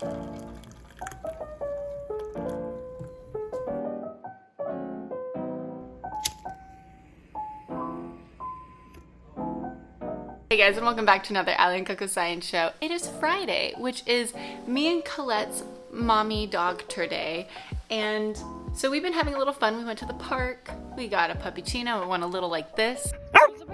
Hey guys, and welcome back to another Allie and CoCo Science Show. It is Friday, which is me and Colette's mommy doctor day, and so we've been having a little fun. We went to the park, we got a puppuccino, we went a little like this. Set, go,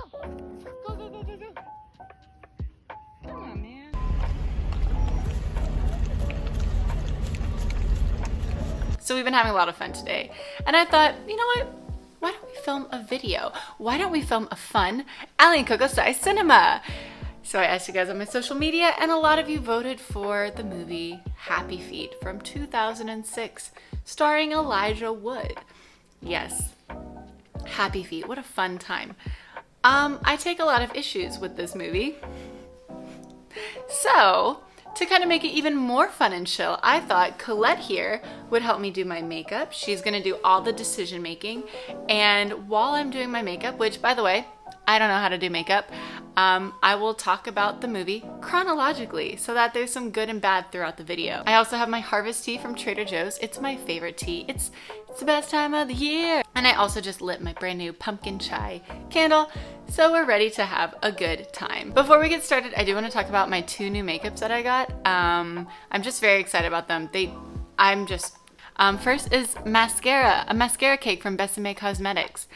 go, go, go, go, go. Come on, man. So we've been having a lot of fun today, and I thought, you know what? Why don't we film a video? Why don't we film a fun Allie and CoCo Style Cinema? So I asked you guys on my social media, and a lot of you voted for the movie Happy Feet from 2006, starring Elijah Wood. Yes, Happy Feet, what a fun time. I take a lot of issues with this movie. So, to kind of make it even more fun and chill, I thought Colette here would help me do my makeup. She's gonna do all the decision making. And while I'm doing my makeup, which by the way, I don't know how to do makeup, I will talk about the movie chronologically so that there's some good and bad throughout the video. I also have my Harvest tea from Trader Joe's. It's my favorite tea. It's the best time of the year. And I also just lit my brand new pumpkin chai candle, so we're ready to have a good time. Before we get started, I do want to talk about my two new makeups that I got. I'm just very excited about them. First is mascara, a mascara cake from Besame Cosmetics.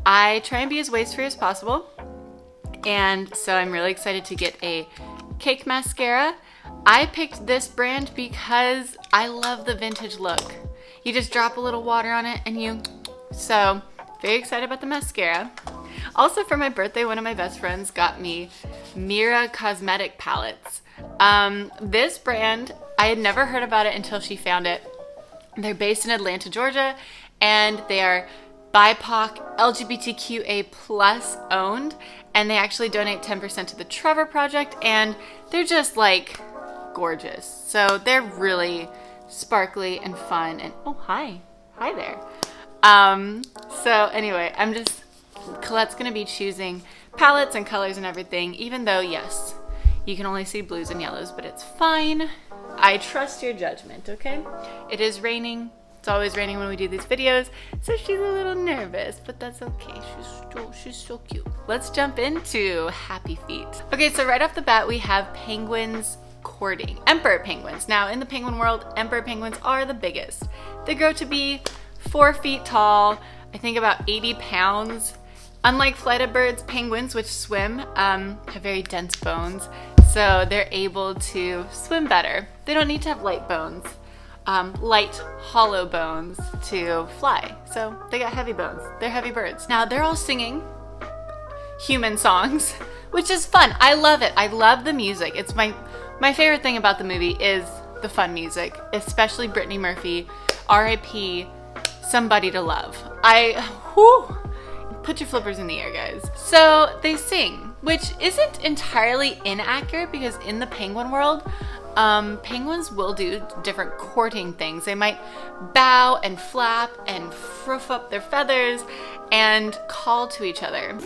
I try and be as waste-free as possible, and so I'm really excited to get a cake mascara. I picked this brand because I love the vintage look. You just drop a little water on it and so very excited about the mascara. Also for my birthday, one of my best friends got me Mira cosmetic palettes. This brand, I had never heard about it until she found it. They're based in Atlanta, Georgia, and they are BIPOC LGBTQA plus owned, and they actually donate 10% to the Trevor Project, and they're just like gorgeous. So they're really sparkly and fun, and oh hi there. So anyway, Colette's gonna be choosing palettes and colors and everything, even though yes, you can only see blues and yellows, but it's fine. I trust your judgment, okay? It is raining. It's always raining when we do these videos, so she's a little nervous, but that's okay. She's so cute. Let's jump into Happy Feet. Okay, so right off the bat, we have penguins courting. Emperor penguins. Now, in the penguin world, emperor penguins are the biggest. They grow to be 4 feet tall, I think about 80 pounds. Unlike flighted birds, penguins, which swim, have very dense bones, so they're able to swim better. They don't need to have light bones, light, hollow bones to fly. So they got heavy bones. They're heavy birds. Now they're all singing human songs, which is fun. I love it. I love the music. It's my favorite thing about the movie is the fun music, especially Brittany Murphy, R.I.P. Somebody to Love. Put your flippers in the air, guys. So they sing, which isn't entirely inaccurate because in the penguin world, penguins will do different courting things. They might bow and flap and fruff up their feathers and call to each other.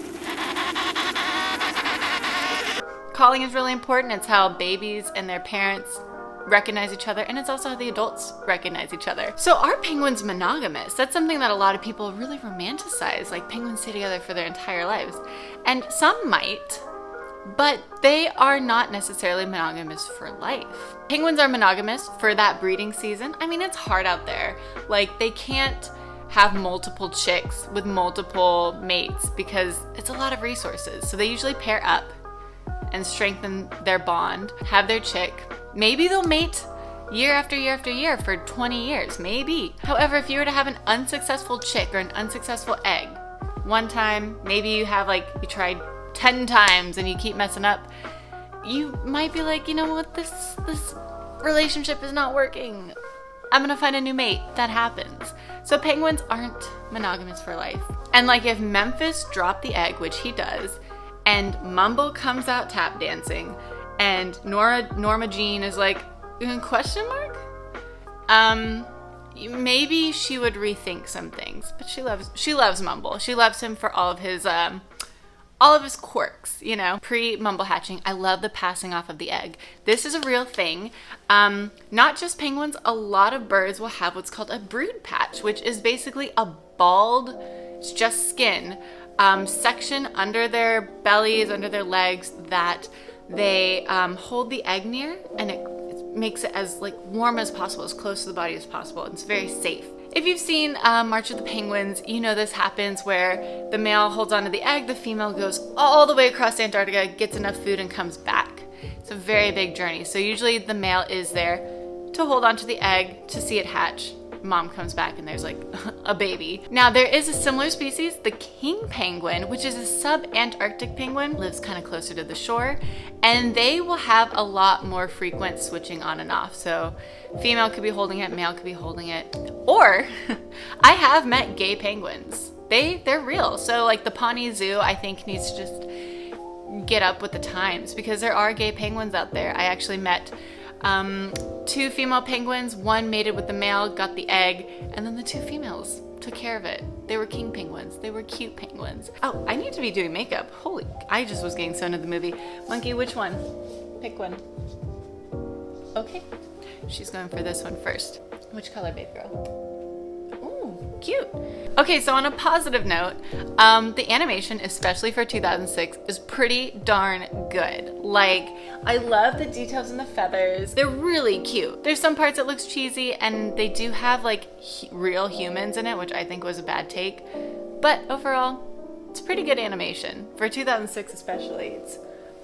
Calling is really important. It's how babies and their parents recognize each other, and it's also how the adults recognize each other. So are penguins monogamous? That's something that a lot of people really romanticize, like penguins stay together for their entire lives. And some might, but they are not necessarily monogamous for life. Penguins are monogamous for that breeding season. I mean, it's hard out there. Like, they can't have multiple chicks with multiple mates because it's a lot of resources. So they usually pair up and strengthen their bond, have their chick. Maybe they'll mate year after year after year for 20 years, maybe. However, if you were to have an unsuccessful chick or an unsuccessful egg, one time, maybe you tried 10 times and you keep messing up, you might be like, you know what, this relationship is not working. I'm gonna find a new mate. That happens. So penguins aren't monogamous for life. And like if Memphis dropped the egg, which he does, and Mumble comes out tap dancing, and Norma Jean is like, question mark? Maybe she would rethink some things, but she loves Mumble. She loves him for all of his all of his quirks, you know. Pre-Mumble hatching, I love the passing off of the egg. This is a real thing. Not just penguins, a lot of birds will have what's called a brood patch, which is basically a bald, it's just skin, section under their bellies, under their legs that they hold the egg near, and it makes it as like warm as possible, as close to the body as possible. It's very safe. If you've seen March of the Penguins, you know this happens where the male holds onto the egg, the female goes all the way across Antarctica, gets enough food, and comes back. It's a very big journey. So usually the male is there to hold onto the egg, to see it hatch. Mom comes back and there's like a baby. Now there is a similar species, the king penguin, which is a sub-Antarctic penguin, lives kind of closer to the shore, and they will have a lot more frequent switching on and off. So female could be holding it, male could be holding it. Or I have met gay penguins. They're real. So like the Pawnee Zoo, I think, needs to just get up with the times, because there are gay penguins out there. I actually met 2 female penguins. One mated with the male, got the egg, and then the 2 females took care of it. They were king penguins. They were cute penguins. Oh, I need to be doing makeup. Holy, I just was getting so into the movie. Monkey, which one? Pick one. Okay, she's going for this one first. Which color, babe girl? Ooh, cute. Okay, so on a positive note, the animation, especially for 2006, is pretty darn good. Like, I love the details in the feathers. They're really cute. There's some parts that looks cheesy, and they do have like real humans in it, which I think was a bad take. But overall, it's pretty good animation. For 2006 especially, it's,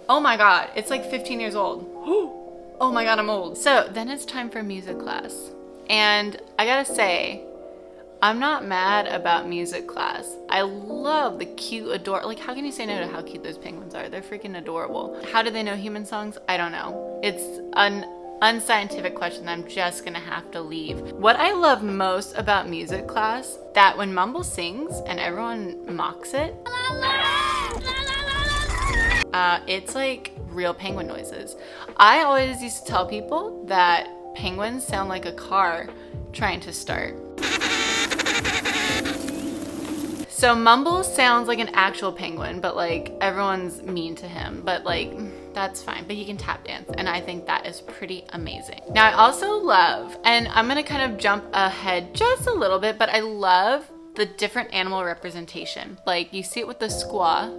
oh my god, it's like 15 years old. Oh my god, I'm old. So then it's time for music class. And I gotta say, I'm not mad about music class. I love the cute, adorable, like how can you say no to how cute those penguins are? They're freaking adorable. How do they know human songs? I don't know. It's an unscientific question that I'm just gonna have to leave. What I love most about music class, that when Mumble sings and everyone mocks it, it's like real penguin noises. I always used to tell people that penguins sound like a car trying to start. So Mumble sounds like an actual penguin, but like everyone's mean to him, but like that's fine, but he can tap dance, and I think that is pretty amazing. Now I also love, and I'm gonna kind of jump ahead just a little bit, but I love the different animal representation. Like you see it with the squaw,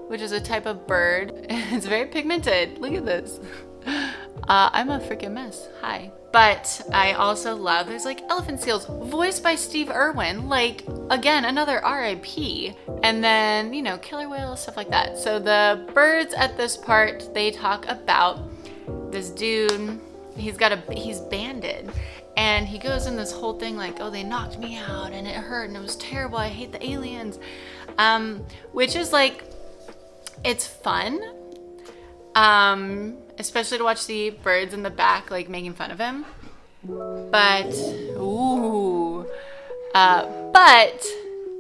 which is a type of bird. It's very pigmented. Look at this. I'm a freaking mess. Hi. But I also love, there's like elephant seals voiced by Steve Irwin, like again, another RIP. And then, you know, killer whales, stuff like that. So the birds at this part, they talk about this dude, he's banded. And he goes in this whole thing like, oh, they knocked me out and it hurt and it was terrible. I hate the aliens. Which is like, it's fun. Especially to watch the birds in the back like making fun of him. But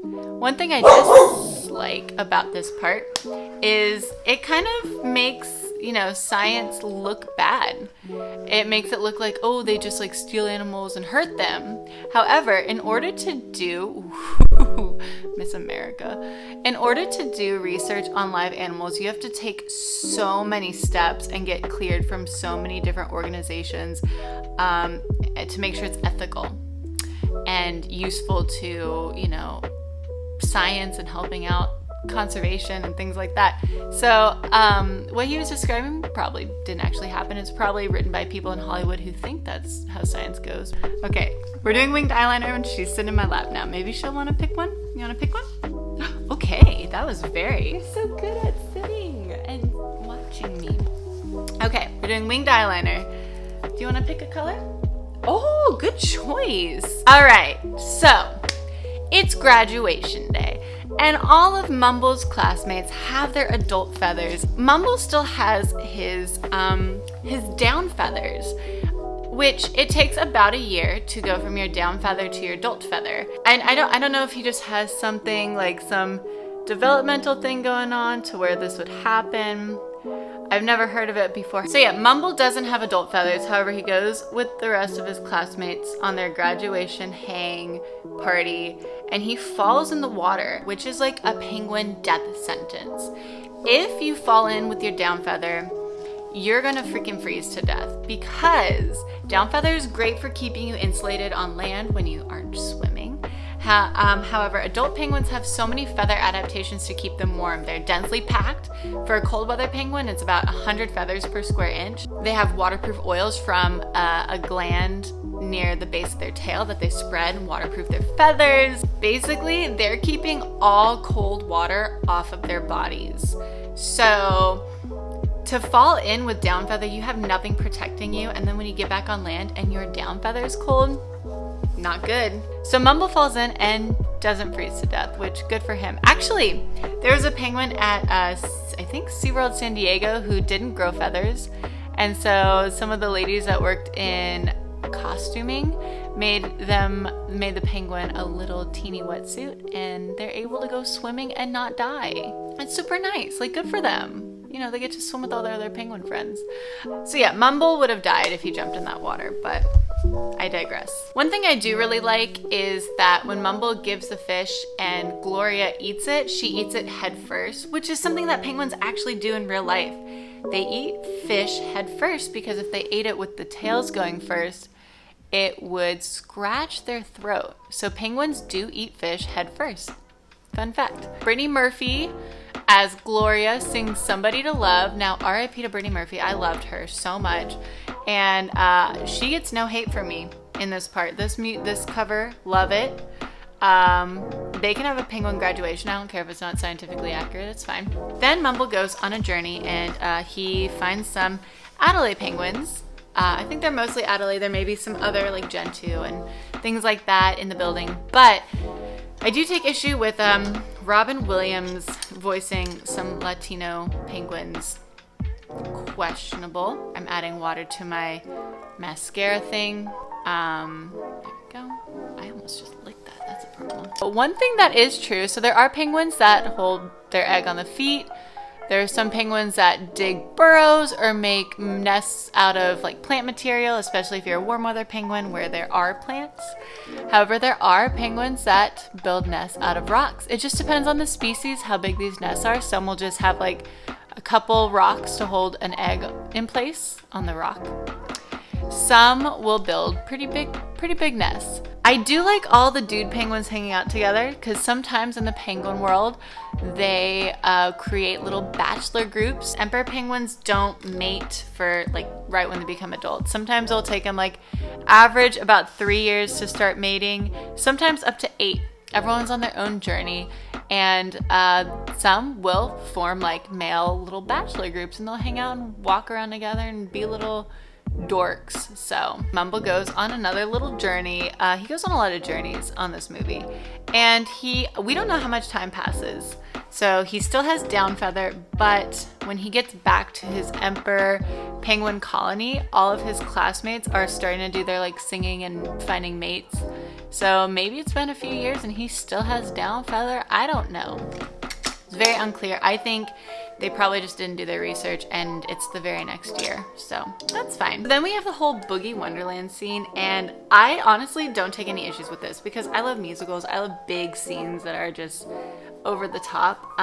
one thing I dislike about this part is it kind of makes, you know, science look bad. It makes it look like, oh, they just like steal animals and hurt them. However, in order to do Miss America, in order to do research on live animals, you have to take so many steps and get cleared from so many different organizations to make sure it's ethical and useful to, you know, science and helping out conservation and things like that. So what he was describing probably didn't actually happen. It's probably written by people in Hollywood who think that's how science goes. Okay, we're doing winged eyeliner and she's sitting in my lap now. Maybe she'll want to pick one. You want to pick one? Okay, that was you're so good at sitting and watching me. Okay, we're doing winged eyeliner. Do you want to pick a color? Oh, good choice. All right, so it's graduation day, and all of Mumble's classmates have their adult feathers. Mumble still has his down feathers, which it takes about a year to go from your down feather to your adult feather. And I don't know if he just has something like some developmental thing going on to where this would happen. I've never heard of it before. So yeah, Mumble doesn't have adult feathers. However, he goes with the rest of his classmates on their graduation hang party, and he falls in the water, which is like a penguin death sentence. If you fall in with your down feather, you're gonna freaking freeze to death, because down feather is great for keeping you insulated on land when you aren't swimming. However, adult penguins have so many feather adaptations to keep them warm. They're densely packed. For a cold weather penguin, it's about 100 feathers per square inch. They have waterproof oils from a gland near the base of their tail that they spread and waterproof their feathers. Basically, they're keeping all cold water off of their bodies. So to fall in with down feather, you have nothing protecting you, and then when you get back on land and your down feather is cold, not good. So Mumble falls in and doesn't freeze to death, which good for him. Actually, there was a penguin at I think SeaWorld San Diego who didn't grow feathers, and so some of the ladies that worked in costuming made the penguin a little teeny wetsuit, and they're able to go swimming and not die. It's super nice, like good for them. You know, they get to swim with all their other penguin friends. So yeah, Mumble would have died if he jumped in that water, but I digress. One thing I do really like is that when Mumble gives the fish and Gloria eats it, she eats it head first, which is something that penguins actually do in real life. They eat fish head first because if they ate it with the tails going first, it would scratch their throat. So penguins do eat fish head first. Fun fact. Brittany Murphy as Gloria sings Somebody to Love. Now, R.I.P. to Brittany Murphy. I loved her so much. And she gets no hate from me in this part. This cover, love it. They can have a penguin graduation. I don't care if it's not scientifically accurate. It's fine. Then Mumble goes on a journey, and he finds some Adelaide penguins. I think they're mostly Adelaide. There may be some other like Gentoo and things like that in the building. But I do take issue with Robin Williams voicing some Latino penguins. Questionable. I'm adding water to my mascara thing. There we go. I almost just licked that. That's a problem. But one thing that is true, so there are penguins that hold their egg on the feet. There are some penguins that dig burrows or make nests out of like plant material, especially if you're a warm weather penguin where there are plants. However, there are penguins that build nests out of rocks. It just depends on the species, how big these nests are. Some will just have like a couple rocks to hold an egg in place on the rock. Some will build pretty big nests. I do like all the dude penguins hanging out together because sometimes in the penguin world, they create little bachelor groups. Emperor penguins don't mate for like right when they become adults. Sometimes it'll take them like average about 3 years to start mating, sometimes up to 8. Everyone's on their own journey, and some will form like male little bachelor groups, and they'll hang out and walk around together and be little dorks. So Mumble goes on another little journey. He goes on a lot of journeys on this movie, and we don't know how much time passes. So he still has down feather, but when he gets back to his emperor penguin colony, all of his classmates are starting to do their like singing and finding mates. So maybe it's been a few years and he still has down feather. I don't know. It's very unclear. I think they probably just didn't do their research and it's the very next year. So that's fine. Then we have the whole Boogie Wonderland scene, and I honestly don't take any issues with this because I love musicals. I love big scenes that are just over the top.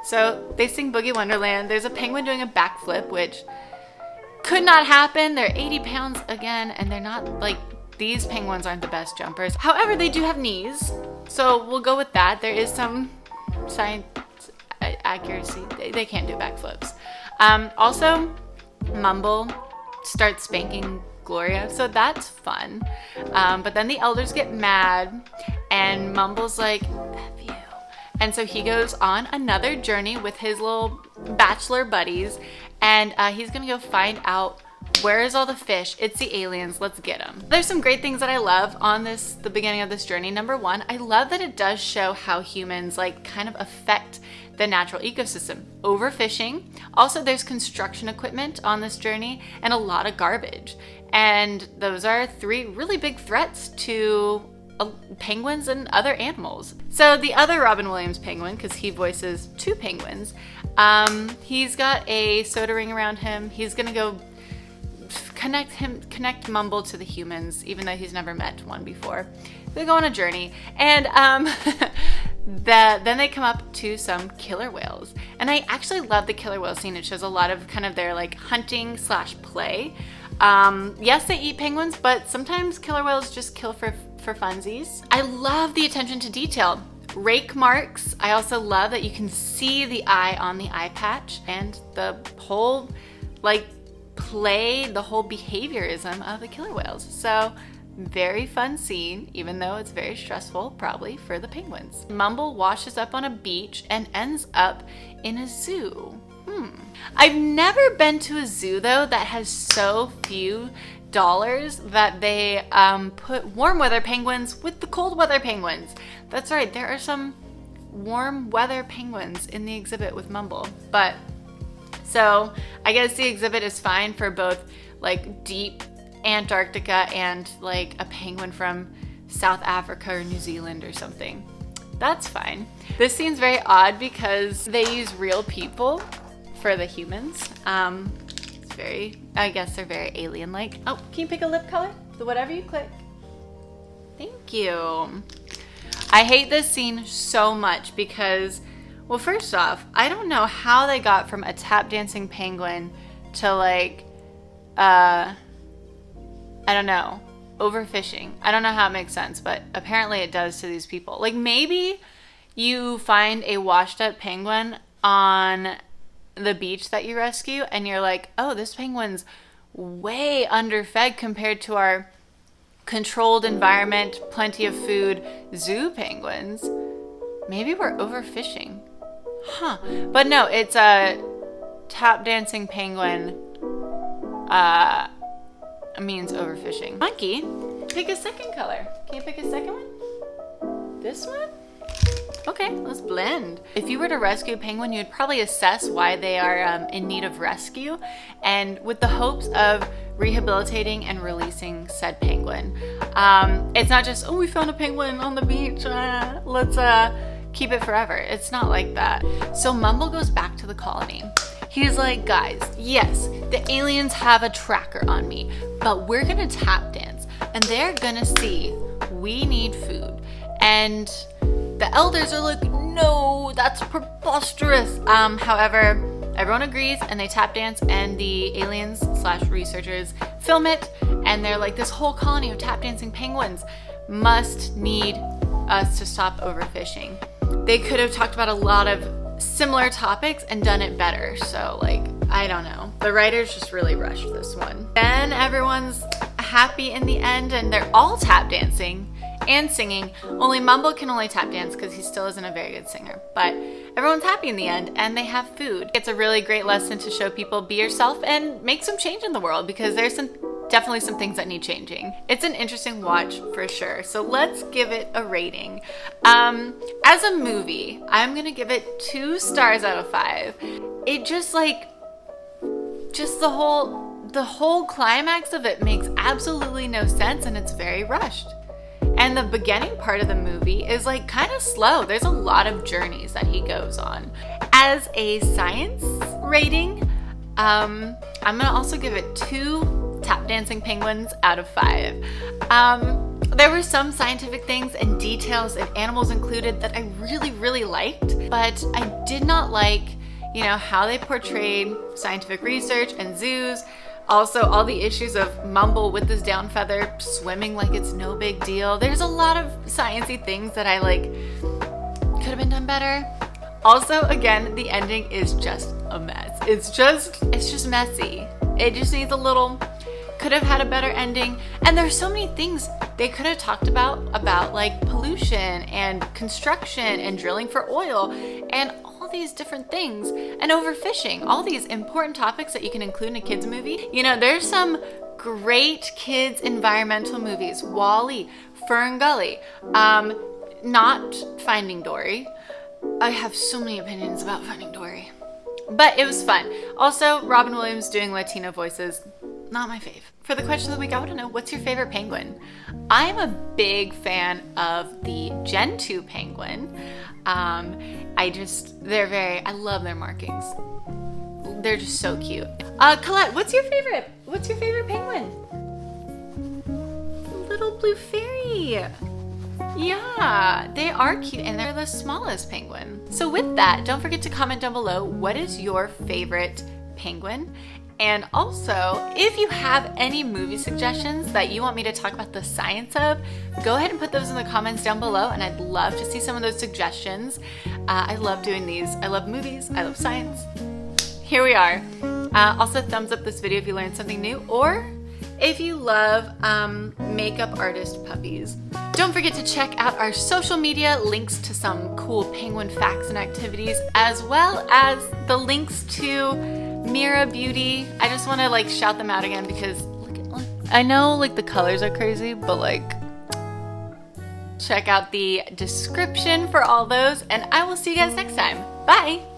So they sing Boogie Wonderland. There's a penguin doing a backflip, which could not happen. They're 80 pounds again, and they're not like, these penguins aren't the best jumpers. However, they do have knees, so we'll go with that. There is some science accuracy. They can't do backflips. Also, Mumble starts spanking Gloria, so that's fun. But then the elders get mad, and Mumble's like, F you. And so he goes on another journey with his little bachelor buddies, and he's gonna go find out where is all the fish. It's the aliens. Let's get them. There's some great things that I love on the beginning of this journey. Number one, I love that it does show how humans like kind of affect the natural ecosystem. Overfishing. Also, there's construction equipment on this journey and a lot of garbage. And those are 3 really big threats to penguins and other animals. So the other Robin Williams penguin, because he voices 2 penguins, he's got a soda ring around him. He's gonna go connect Mumble to the humans, even though he's never met one before. they go on a journey, and then they come up to some killer whales. And I actually love the killer whale scene. It shows a lot of kind of their like hunting / play. Yes, they eat penguins, but sometimes killer whales just kill for funsies. I love the attention to detail. Rake marks. I also love that you can see the eye on the eye patch, and the whole like play, the whole behaviorism of the killer whales. So very fun scene, even though it's very stressful probably for the penguins. Mumble washes up on a beach and ends up in a zoo. I've never been to a zoo though that has so few dollars that they put warm weather penguins with the cold weather penguins. That's right, there are some warm weather penguins in the exhibit with Mumble. But so I guess the exhibit is fine for both like deep Antarctica and like a penguin from South Africa or New Zealand or something. That's fine. This scene's very odd because they use real people for the humans. It's very, I guess they're very alien-like. Oh, can you pick a lip color? So whatever you click. Thank you. I hate this scene so much because, well, first off, I don't know how they got from a tap dancing penguin to like, I don't know, overfishing. I don't know how it makes sense, but apparently it does to these people. Like maybe you find a washed up penguin on the beach that you rescue and you're like, oh, this penguin's way underfed compared to our controlled environment, plenty of food zoo penguins. Maybe we're overfishing. Huh. But no, it's a tap dancing penguin means overfishing. Monkey, pick a second color. Can you pick a second one? This one? Okay, let's blend. If you were to rescue a penguin, you'd probably assess why they are in need of rescue, and with the hopes of rehabilitating and releasing said penguin. It's not just, oh, we found a penguin on the beach, let's keep it forever. It's not like that. So Mumble goes back to the colony. He's like, guys, yes, the aliens have a tracker on me, but we're gonna tap dance and they're gonna see we need food. And the elders are like, no, that's preposterous. However, everyone agrees and they tap dance, and the aliens / researchers film it, and they're like, this whole colony of tap dancing penguins must need us to stop overfishing. They could have talked about a lot of similar topics and done it better. So like, I don't know. The writers just really rushed this one. Then everyone's happy in the end and they're all tap dancing and singing. Only Mumble can only tap dance because he still isn't a very good singer. But everyone's happy in the end and they have food. It's a really great lesson to show people be yourself and make some change in the world, because there's definitely some things that need changing. It's an interesting watch for sure. So let's give it a rating. As a movie, I'm gonna give it 2 stars out of 5. It just the whole climax of it makes absolutely no sense, and it's very rushed. And the beginning part of the movie is like kind of slow. There's a lot of journeys that he goes on. As a science rating, I'm gonna also give it 2 tap dancing penguins out of 5. There were some scientific things and details and animals included that I really, really liked, but I did not like, how they portrayed scientific research and zoos. Also, all the issues of Mumble with his down feather swimming like it's no big deal. There's a lot of sciencey things that I could have been done better. Also, again, the ending is just a mess. It's just messy. It just needs could have had a better ending. And there's so many things they could have talked about like pollution and construction and drilling for oil and all these different things, and overfishing, all these important topics that you can include in a kids movie. There's some great kids environmental movies. WALL-E, Fern Gully, not Finding Dory. I have so many opinions about Finding Dory, but it was fun. Also, Robin Williams doing Latino voices, not my fave. For the question of the week, I want to know, what's your favorite penguin? I'm a big fan of the Gen 2 penguin. I love their markings. They're just so cute. Colette, what's your favorite penguin? Little blue fairy. Yeah, they are cute and they're the smallest penguin. So with that, don't forget to comment down below, what is your favorite penguin? And also, if you have any movie suggestions that you want me to talk about the science of, go ahead and put those in the comments down below, and I'd love to see some of those suggestions. I love doing these. I love movies. I love science. Here we are. Also, thumbs up this video if you learned something new, or if you love makeup artist puppies. Don't forget to check out our social media, links to some cool penguin facts and activities, as well as the links to Mira Beauty. I just want to like shout them out again because look, I know like the colors are crazy, but like check out the description for all those, and I will see you guys next time. Bye!